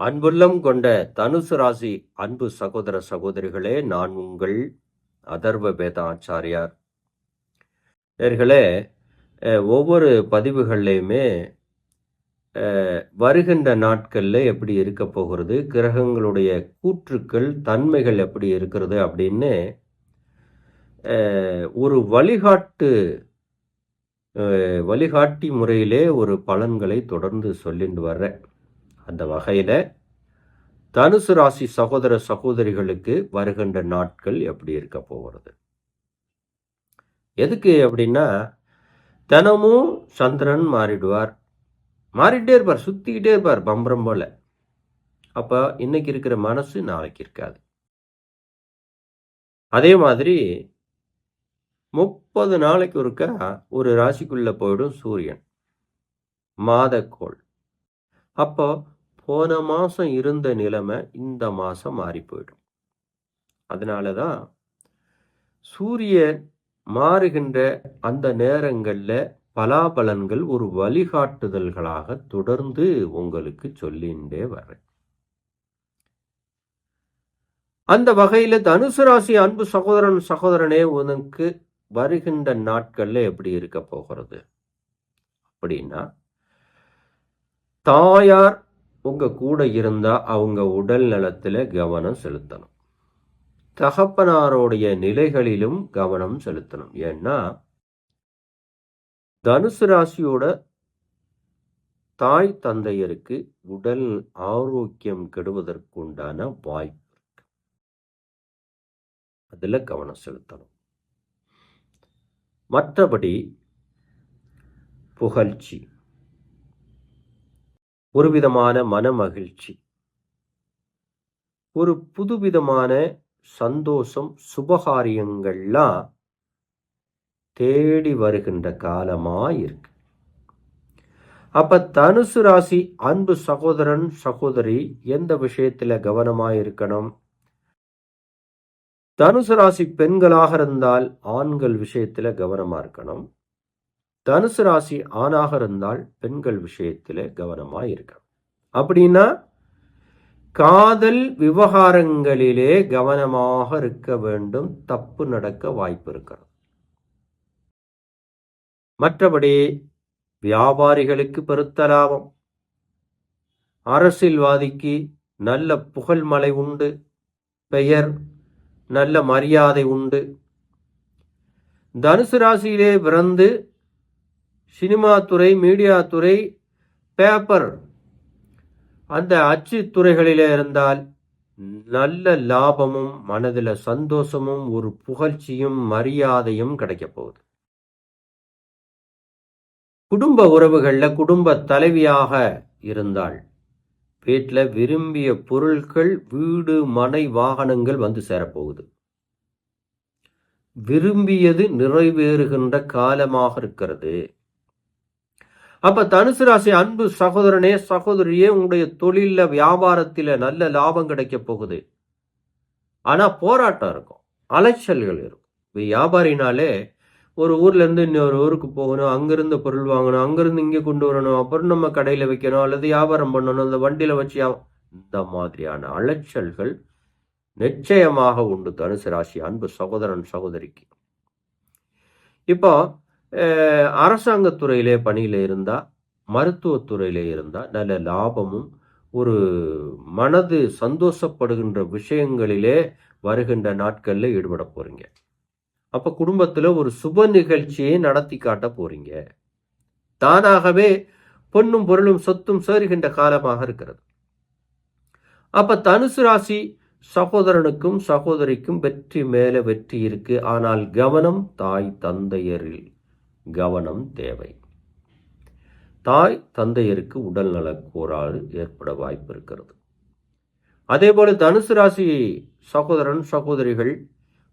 அன்புள்ளம் கொண்ட தனுசு ராசி அன்பு சகோதர சகோதரிகளே, நான் உங்கள் அதர்வ வேதாச்சாரியார். நேர்களே, ஒவ்வொரு பதிவுகள்லையுமே வருகின்ற நாட்களில் எப்படி இருக்க போகிறது, கிரகங்களுடைய கூற்றுக்கள் தன்மைகள் எப்படி இருக்கிறது அப்படின்னு ஒரு வழிகாட்டி முறையிலே ஒரு பலன்களை தொடர்ந்து சொல்லிட்டு வர்றேன். அந்த வகையில் தனுசு ராசி சகோதர சகோதரிகளுக்கு வருகின்ற நாட்கள் எப்படி இருக்க போகிறது, எதுக்கு அப்படின்னா, தினமும் சந்திரன் மாறிட்டே இருப்பார், சுத்திக்கிட்டே இருப்பார் பம்பரம் போல. அப்ப இன்னைக்கு இருக்கிற மனசு நாளைக்கு இருக்காது. அதே மாதிரி 30 நாளைக்கு ஒருக்கா ஒரு ராசிக்குள்ள போயிடும் சூரியன், மாதக்கோள். அப்போ போன மாசம் இருந்த நிலைமை இந்த மாசம் மாறி போயிடும். அதனாலதான் சூரியன் மாறுகின்ற அந்த நேரங்கள்ல பலாபலன்கள் ஒரு வழிகாட்டுதல்களாக தொடர்ந்து உங்களுக்கு சொல்லிண்டே வர்றேன். அந்த வகையில தனுசு ராசி அன்பு சகோதரனே, உனக்கு வருகின்ற நாட்கள்ல எப்படி இருக்க போகிறது அப்படின்னா, தாயார் உங்க கூட இருந்தா அவங்க உடல் நலத்துல கவனம் செலுத்தணும். தகப்பனாருடைய நிலைகளிலும் கவனம் செலுத்தணும். ஏன்னா தனுசு ராசியோட தாய் தந்தையருக்கு உடல் ஆரோக்கியம் கெடுவதற்குண்டான வாய்ப்பு இருக்கு. அதுல கவனம் செலுத்தணும். மற்றபடி புகழ்ச்சி, ஒரு விதமான மன மகிழ்ச்சி, ஒரு புதுவிதமான சந்தோஷம், சுபகாரியங்கள்லாம் தேடி வருகின்ற காலமாயிருக்கு. அப்ப தனுசு ராசி அன்பு சகோதரன் சகோதரி எந்த விஷயத்துல கவனமாயிருக்கணும்? தனுசு ராசி பெண்களாக இருந்தால் ஆண்கள் விஷயத்துல கவனமா இருக்கணும். தனுசு ராசி ஆணாக இருந்தால் பெண்கள் விஷயத்துல கவனமா இருக்கணும். அப்படின்னா காதல் விவகாரங்களிலே கவனமாக இருக்க வேண்டும். தப்பு நடக்க வாய்ப்பு இருக்கிறது. மற்றபடி வியாபாரிகளுக்கு பெருத்த லாபம், அரசியல்வாதிக்கு நல்ல புகழ் மலை உண்டு, பெயர், நல்ல மரியாதை உண்டு. தனுசு ராசியிலே பிறந்து சினிமா துறை, மீடியா துறை, பேப்பர், அந்த அச்சு துறைகளிலே இருந்தால் நல்ல லாபமும் மனதில் சந்தோஷமும் ஒரு புகழ்ச்சியும் மரியாதையும் கிடைக்க போகுது. குடும்ப உறவுகள்ல குடும்ப தலைவியாக இருந்தால் வீட்டில் விரும்பிய பொருட்கள், வீடு, மனை, வாகனங்கள் வந்து சேரப்போகுது. விரும்பியது நிறைவேறுகின்ற காலமாக இருக்கிறது. அப்ப தனுசு ராசி அன்பு சகோதரனே சகோதரியே, உங்களுடைய தொழில வியாபாரத்தில நல்ல லாபம் கிடைக்க போகுது. ஆனா போராட்டம் இருக்கும், அலைச்சல்கள் இருக்கும். வியாபாரினாலே ஒரு ஊர்ல இருந்து இன்னொரு ஊருக்கு போகணும், அங்கிருந்து பொருள் வாங்கணும், அங்கிருந்து இங்கே கொண்டு வரணும், அப்புறம் நம்ம கடையில வைக்கணும் அல்லது வியாபாரம் பண்ணணும், அந்த வண்டியில வச்சு இந்த மாதிரியான அலைச்சல்கள் நிச்சயமாக உண்டு தனுசு ராசி அன்பு சகோதரன் சகோதரிக்கு. இப்போ அரசாங்கத்துறையிலே பணியில இருந்தா, மருத்துவத்துறையில இருந்தா நல்ல லாபமும் ஒரு மனது சந்தோஷப்படுகின்ற விஷயங்களிலே வருகின்ற நாட்கள்ல ஈடுபட போறீங்க. அப்ப குடும்பத்துல ஒரு சுப நிகழ்ச்சியை நடத்தி காட்ட போறீங்க. தானாகவே பொன்னும் பொருளும் சொத்தும் சேருகின்ற காலமாக இருக்கிறது. அப்ப தனுசு ராசி சகோதரனுக்கும் சகோதரிக்கும் வெற்றி மேல வெற்றி இருக்கு. ஆனால் கவனம், தாய் தந்தையரில் கவனம் தேவை. தாய் தந்தையருக்கு உடல் நல கோளாறு ஏற்பட வாய்ப்பு இருக்கிறது. அதே போல தனுசு ராசி சகோதரன் சகோதரிகள்,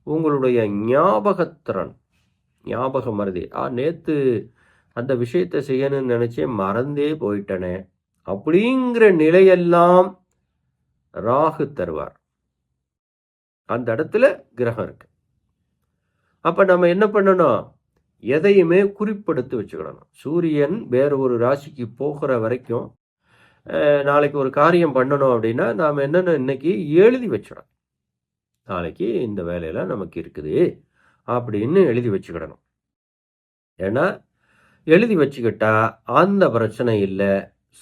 உங்களுடைய ஞாபகத்திறன், ஞாபக மறதி, நேத்து அந்த விஷயத்தை செய்யணும்னு நினைச்சேன், மறந்தே போயிட்டனே அப்படிங்கிற நிலையெல்லாம் ராகு தருவார். அந்த இடத்துல கிரகம் இருக்கு. அப்ப நம்ம என்ன பண்ணணும்? எதையுமே குறிப்பெடுத்து வச்சுக்கிடணும். சூரியன் வேற ஒரு ராசிக்கு போகிற வரைக்கும் நாளைக்கு ஒரு காரியம் பண்ணணும் அப்படின்னா நாம் என்னென்ன இன்னைக்கு எழுதி வச்சிடணும். நாளைக்கு இந்த வேலையெல்லாம் நமக்கு இருக்குது அப்படின்னு எழுதி வச்சுக்கிடணும். ஏன்னா எழுதி வச்சுக்கிட்டா அந்த பிரச்சனை இல்லை.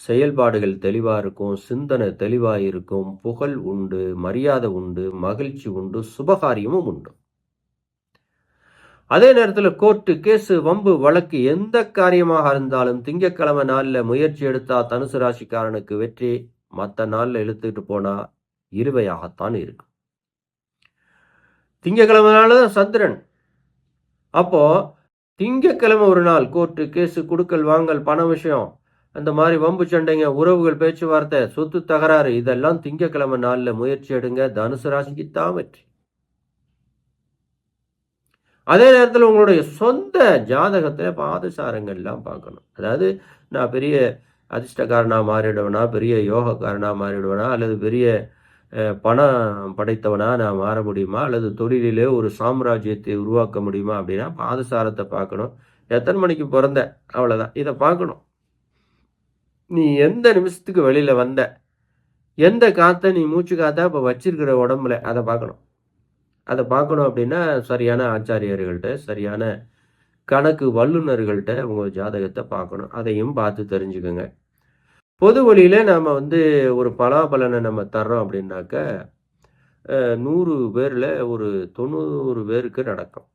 செயல்பாடுகள் தெளிவாக இருக்கும், சிந்தனை தெளிவாக இருக்கும், புகழ் உண்டு, மரியாதை உண்டு, மகிழ்ச்சி உண்டு, சுபகாரியமும் உண்டு. அதே நேரத்தில் கோர்ட்டு கேஸு வம்பு வழக்கு எந்த காரியமாக இருந்தாலும் திங்கக்கிழமை நாளில் முயற்சி எடுத்தா தனுசு ராசிக்காரனுக்கு வெற்றி. மற்ற நாளில் இழுத்துட்டு போனா இருவையாகத்தான் இருக்கு. திங்கக்கிழமை நாள் தான் சந்திரன். அப்போ திங்கக்கிழமை ஒரு நாள் கோர்ட்டு கேஸு குடுக்கல் வாங்கல் பண விஷயம் அந்த மாதிரி வம்பு சண்டைங்க உறவுகள் பேச்சுவார்த்தை சொத்து தகராறு இதெல்லாம் திங்கக்கிழமை நாளில் முயற்சி எடுங்க. தனுசு ராசிக்கு தான் வெற்றி. அதே நேரத்தில் உங்களுடைய சொந்த ஜாதகத்தில் பாதசாரங்கள்லாம் பார்க்கணும். அதாவது நான் பெரிய அதிர்ஷ்டக்காரனாக மாறிடுவேனா, பெரிய யோகக்காரனாக மாறிடுவேனா, அல்லது பெரிய பணம் படைத்தவனா நான் மாற முடியுமா, அல்லது தொழிலிலே ஒரு சாம்ராஜ்யத்தை உருவாக்க முடியுமா அப்படின்னா பாதசாரத்தை பார்க்கணும். எத்தனை மணிக்கு பிறந்த அவ்வளோதான், இதை பார்க்கணும். நீ எந்த நிமிஷத்துக்கு வெளியில் வந்த, எந்த காற்றை நீ மூச்சு காத்தா இப்போ வச்சிருக்கிற உடம்புல அதை பார்க்கணும். அதை பார்க்கணும் அப்படின்னா சரியான ஆச்சாரியர்கள்ட்ட, சரியான கணக்கு வல்லுநர்கள்ட்ட உங்கள் ஜாதகத்தை பார்க்கணும். அதையும் பார்த்து தெரிஞ்சுக்கோங்க. பொது வழியில் நாம் ஒரு பலாபலனை நம்ம தர்றோம் அப்படின்னாக்க 100 பேரில் ஒரு 90 பேருக்கு நடக்கும்.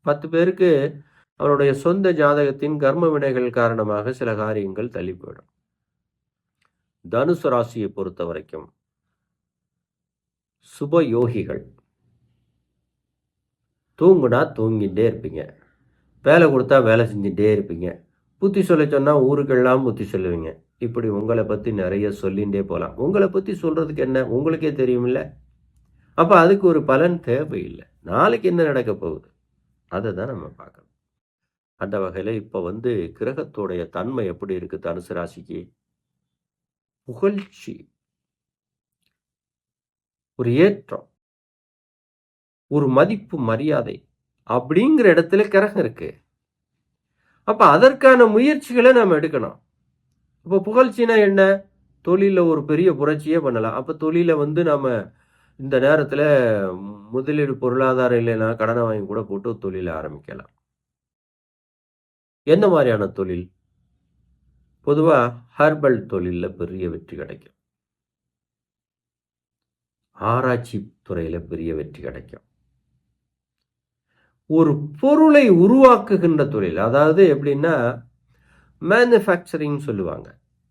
10 பேருக்கு அவருடைய சொந்த ஜாதகத்தின் கர்ம வினைகள் காரணமாக சில காரியங்கள் தள்ளி போயிடும். தனுசு ராசியை பொறுத்த வரைக்கும் சுப யோகிகள். தூங்குனா தூங்கிட்டே இருப்பீங்க, வேலை கொடுத்தா வேலை செஞ்சுட்டே இருப்பீங்க, புத்தி சொல்ல சொன்னால் ஊருக்கெல்லாம் புத்தி சொல்லுவீங்க. இப்படி உங்களை பற்றி நிறைய சொல்லிகிட்டே போகலாம். உங்களை பற்றி சொல்கிறதுக்கு என்ன, உங்களுக்கே தெரியுமில்ல. அப்போ அதுக்கு ஒரு பலன் தேவையில்லை. நாளைக்கு என்ன நடக்க போகுது அதை தான் நம்ம பார்க்கணும். அந்த வகையில் இப்போ கிரகத்தோடைய தன்மை எப்படி இருக்குது தனுசு ராசிக்கு? புகழ்ச்சி, ஒரு ஏற்றம், ஒரு மதிப்பு மரியாதை அப்படிங்கிற இடத்துல கிரகம் இருக்கு. அப்ப அதற்கான முயற்சிகளை நாம் எடுக்கணும். இப்போ புகழ்ச்சினா என்ன? தொழிலில் ஒரு பெரிய புரட்சியே பண்ணலாம். அப்போ தொழிலை நாம இந்த நேரத்தில் முதலீடு பொருளாதாரம் இல்லைன்னா கடனை வாங்கி கூட போட்டு தொழிலை ஆரம்பிக்கலாம். என்ன மாதிரியான தொழில்? பொதுவாக ஹெர்பல் தொழிலில் பெரிய வெற்றி கிடைக்கும், ஆராய்ச்சி துறையில் பெரிய வெற்றி கிடைக்கும். ஒரு பொருளை உருவாக்குகின்ற தொழில், அதாவது எப்படின்னா மேனுஃபேக்சரிங் சொல்லுவாங்க.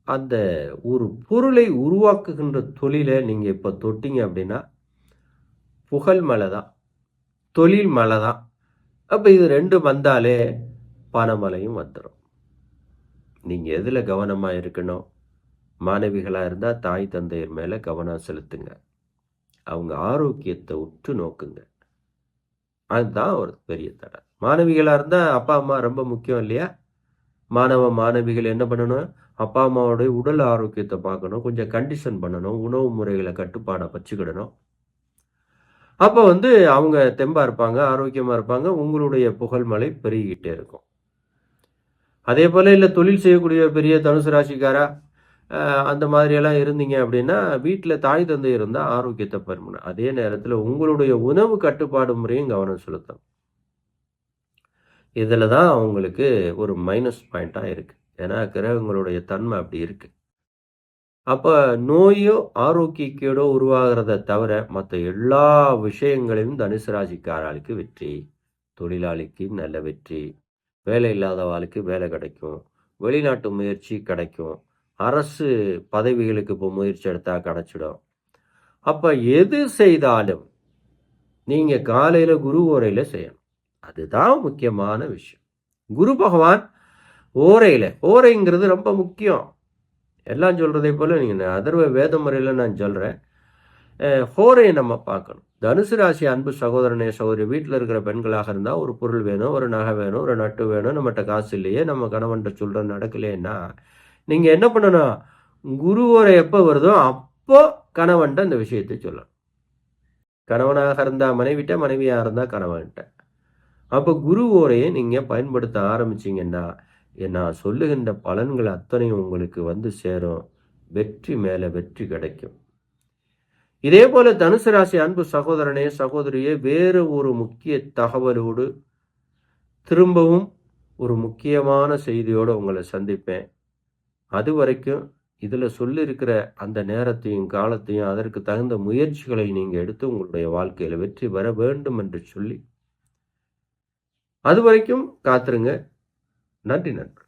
அந்த ஒரு பொருளை உருவாக்குகின்ற தொழிலை நீங்கள் இப்போ தொட்டிங்க அப்படின்னா புகழ் மலை தான், தொழில் மலை தான். அப்போ இது ரெண்டு வந்தாலே பணமலையும் வந்துடும். நீங்கள் எதில் கவனமாக இருக்கணும்? மாணவிகளாக இருந்தால் தாய் தந்தையர் மேலே கவனம் செலுத்துங்க. அவங்க ஆரோக்கியத்தை உற்று நோக்குங்க. அதுதான் ஒரு பெரிய தடை. மாணவிகளாக இருந்தால் அப்பா அம்மா ரொம்ப முக்கியம் இல்லையா? மாணவ மாணவிகள் என்ன பண்ணணும்? அப்பா அம்மாவோடைய உடல் ஆரோக்கியத்தை பார்க்கணும், கொஞ்சம் கண்டிஷன் பண்ணணும், உணவு முறைகளை கட்டுப்பாடை வச்சுக்கிடணும். அப்போ அவங்க தெம்பாக இருப்பாங்க, ஆரோக்கியமாக இருப்பாங்க, உங்களுடைய புகழ்மலை பெருகிக்கிட்டே இருக்கும். அதே போல் இல்லை தொழில் செய்யக்கூடிய பெரிய தனுசு ராசிக்காரா அந்த மாதிரியெல்லாம் இருந்தீங்க அப்படின்னா வீட்டில் தாய் தந்தை இருந்தால் ஆரோக்கியத்தை பெறணும். அதே நேரத்தில் உங்களுடைய உணவு கட்டுப்பாடு முறையும் கவனம் செலுத்தணும். இதில் தான் அவங்களுக்கு ஒரு மைனஸ் பாயிண்ட்டாக இருக்குது. ஏன்னா கிரகங்களுடைய தன்மை அப்படி இருக்குது. அப்போ நோயோ ஆரோக்கியக்கேடோ உருவாகிறத தவிர மற்ற எல்லா விஷயங்களையும் தனுசு ராசிக்காரர்களுக்கு வெற்றி. தொழிலாளிக்கு நல்ல வெற்றி, வேலை இல்லாதவாளுக்கு வேலை கிடைக்கும், வெளிநாட்டு முயற்சி கிடைக்கும், அரசு பதவிகளுக்கு இப்போ முயற்சி எடுத்தால் கிடச்சிடும். அப்போ எது செய்தாலும் நீங்கள் காலையில் குரு ஓரையில் செய்யணும். அதுதான் முக்கியமான விஷயம். குரு பகவான் ஓரைங்கிறது ரொம்ப முக்கியம். எல்லாம் சொல்கிறதே போல் நீங்கள் அதர்வ வேத முறையில் நான் சொல்கிறேன். ஹோரையை நம்ம பார்க்கணும். தனுசு ராசி அன்பு சகோதரனே சகோதரி, வீட்டில் இருக்கிற பெண்களாக இருந்தால் ஒரு பொருள் வேணும், ஒரு நகை வேணும், ஒரு நட்டு வேணும், நம்மகிட்ட காசு இல்லையே, நம்ம கணவன்கிட்ட சொல்கிற நடக்கலைன்னா நீங்கள் என்ன பண்ணணும்? குரு ஓரை எப்போ வருதோ அப்போ கணவன்கிட்ட அந்த விஷயத்தை சொல்லணும். கணவனாக இருந்தால் மனைவிட்ட, மனைவியாக இருந்தால் கணவன்கிட்ட. அப்போ குரு ஓரையை நீங்கள் பயன்படுத்த ஆரம்பிச்சிங்கன்னா நான் சொல்லுகின்ற பலன்கள் அத்தனையும் உங்களுக்கு சேரும். வெற்றி மேல வெற்றி கிடைக்கும். இதே போல தனுசு ராசி அன்பு சகோதரனே சகோதரியே, வேறு ஒரு முக்கிய தகவலோடு திரும்பவும் ஒரு முக்கியமான செய்தியோடு உங்களை சந்திப்பேன். அது வரைக்கும் இதில் சொல்லியிருக்கிற அந்த நேரத்தையும் காலத்தையும் அதற்கு தகுந்த முயற்சிகளை நீங்கள் எடுத்து உங்களுடைய வாழ்க்கையில் வெற்றி பெற வேண்டும் என்று சொல்லி அது வரைக்கும் காத்துருங்க. நன்றி நண்பர்.